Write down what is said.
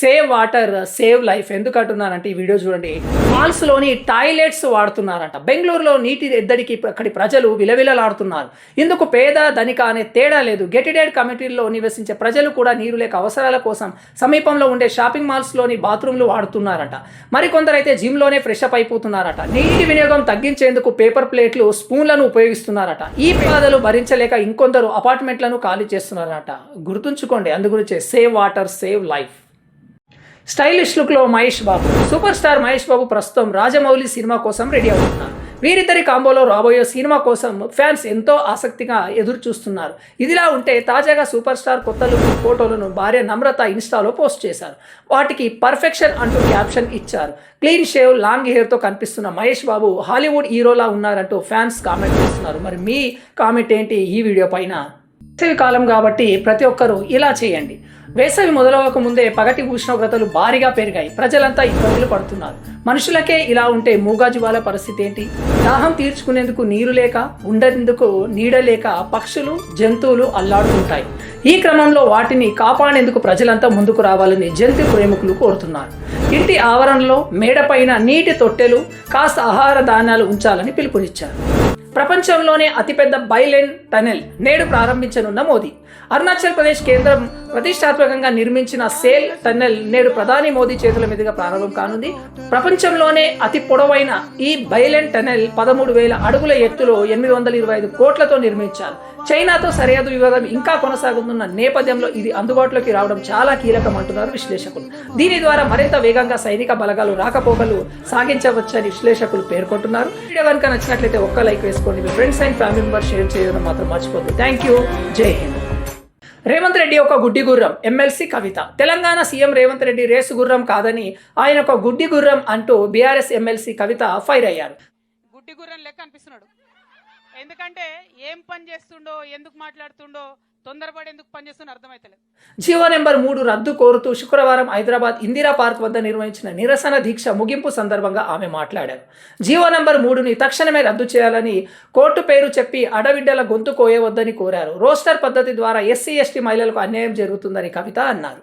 Save water save life ఎందుకు అంటున్నానంటే ఈ వీడియో చూడండి. మాల్స్లోని టాయిలెట్స్ వాడుతున్నారంట. బెంగళూరులో నీటి ఎద్దడికి అక్కడి ప్రజలు విలవిలలాడుతున్నారు. ఇందుకు పేద ధనిక అనే తేడా లేదు. గెటెడెడ్ కమ్యూనిటీల్లో నివసించే ప్రజలు కూడా నీరు లేక అవసరాల కోసం సమీపంలో ఉండే షాపింగ్ మాల్స్లోని బాత్రూమ్లు వాడుతున్నారట. మరికొందరైతే జిమ్లోనే ఫ్రెష్ అప్ అయిపోతున్నారట. నీటి వినియోగం తగ్గించేందుకు పేపర్ ప్లేట్లు, స్పూన్లను ఉపయోగిస్తున్నారట. ఈ బాధలు భరించలేక ఇంకొందరు అపార్ట్మెంట్లను ఖాళీ చేస్తున్నారట. గుర్తుంచుకోండి, అందుగురించే save water save life. Stylish లుక్లో మహేష్ బాబు. సూపర్ స్టార్ మహేష్ బాబు ప్రస్తుతం రాజమౌళి సినిమా కోసం రెడీ అవుతున్నారు. వీరిద్దరి కాంబోలో రాబోయే సినిమా కోసం ఫ్యాన్స్ ఎంతో ఆసక్తిగా ఎదురు చూస్తున్నారు. ఇదిలా ఉంటే తాజాగా సూపర్ స్టార్ కొత్త లుక్ ఫోటోలను భార్య నమ్రత ఇన్స్టాలో పోస్ట్ చేశారు. వాటికి పర్ఫెక్షన్ అంటూ క్యాప్షన్ ఇచ్చారు. క్లీన్ షేవ్, లాంగ్ హెయిర్తో కనిపిస్తున్న మహేష్ బాబు హాలీవుడ్ హీరోలా ఉన్నారంటూ ఫ్యాన్స్ కామెంట్ చేస్తున్నారు. మరి మీ కామెంట్ ఏంటి ఈ వీడియో పైన? వేసవి కాలం కాబట్టి ప్రతి ఒక్కరూ ఇలా చేయండి. వేసవి మొదలవక ముందే పగటి ఉష్ణోగ్రతలు భారీగా పెరిగాయి. ప్రజలంతా ఇబ్బందులు పడుతున్నారు. మనుషులకే ఇలా ఉంటే మూగాజువాల పరిస్థితి ఏంటి? దాహం తీర్చుకునేందుకు నీరు లేక, ఉండేందుకు నీడ లేక పక్షులు, జంతువులు అల్లాడుతుంటాయి. ఈ క్రమంలో వాటిని కాపాడేందుకు ప్రజలంతా ముందుకు రావాలని జంతు ప్రేమికులు కోరుతున్నారు. ఇంటి ఆవరణలో, మేడపైన నీటి తొట్టెలు, కాస్త ఆహార ధాన్యాలు ఉంచాలని పిలుపునిచ్చారు. ప్రపంచంలోనే అతిపెద్ద బైలెన్ టనెల్ నేడు ప్రారంభించనున్న మోదీ. అరుణాచల్ ప్రదేశ్ కేంద్రం ప్రతిష్టాత్మకంగా నిర్మించిన సేల్ టన్నెల్ నేడు ప్రధాని మోదీ చేతుల మీదుగా ప్రారంభం కానుంది. ప్రపంచంలోనే అతి పొడవైన ఈ బైలెన్ టనెల్ 13,000 అడుగుల ఎత్తులో 825 కోట్లతో నిర్మించారు. చైనాతో సరిహద్దు వివాదం ఇంకా కొనసాగుతున్న నేపథ్యంలో ఇది అందుబాటులోకి రావడం చాలా కీలకం అంటున్నారు విశ్లేషకులు. దీని ద్వారా మరింత వేగంగా సైనిక బలగాలు రాకపోకలు సాగించవచ్చని విశ్లేషకులు పేర్కొంటున్నారు. వీడియో కనుక నచ్చినట్లయితే ఒక్క లైక్ వేసుకోండి. మీ friends and family members share చేయడం మాత్రం మర్చిపోతుంది. Thank you. జై హింద్. రేవంత్ రెడ్డి ఒక గుడ్డి గుర్రం, MLC Kavitha. Telangana CM Revanth Reddy race గుర్రం కాదని ఆయన ఒక గుడ్డి గుర్రం అంటూ బీఆర్ఎస్ ఎమ్మెల్సీ కవిత ఫైర్ అయ్యారు. గుడ్డి గుర్రం లెక్క అనిపిస్తున్నాడు. ఎందుకంటే ఏం పని చేస్తుండో, ఎందుకు మాట్లాడుతుండో, తొందరపడి ఎందుకు పనిచేస్తున్నా అర్థమైతలేదు. జీవో నెంబర్ 3 రద్దు కోరుతూ శుక్రవారం హైదరాబాద్ ఇందిరా పార్క్ వద్ద నిర్వహించిన నిరసన దీక్ష ముగింపు సందర్భంగా ఆమె మాట్లాడారు. జీవో నెంబర్ 3ని తక్షణమే రద్దు చేయాలని, కోర్టు పేరు చెప్పి అడవిడ్డల గొంతు కోయవద్దని కోరారు. రోస్టర్ పద్ధతి ద్వారా ఎస్సీ ఎస్టీ మహిళలకు అన్యాయం జరుగుతుందని కవిత అన్నారు.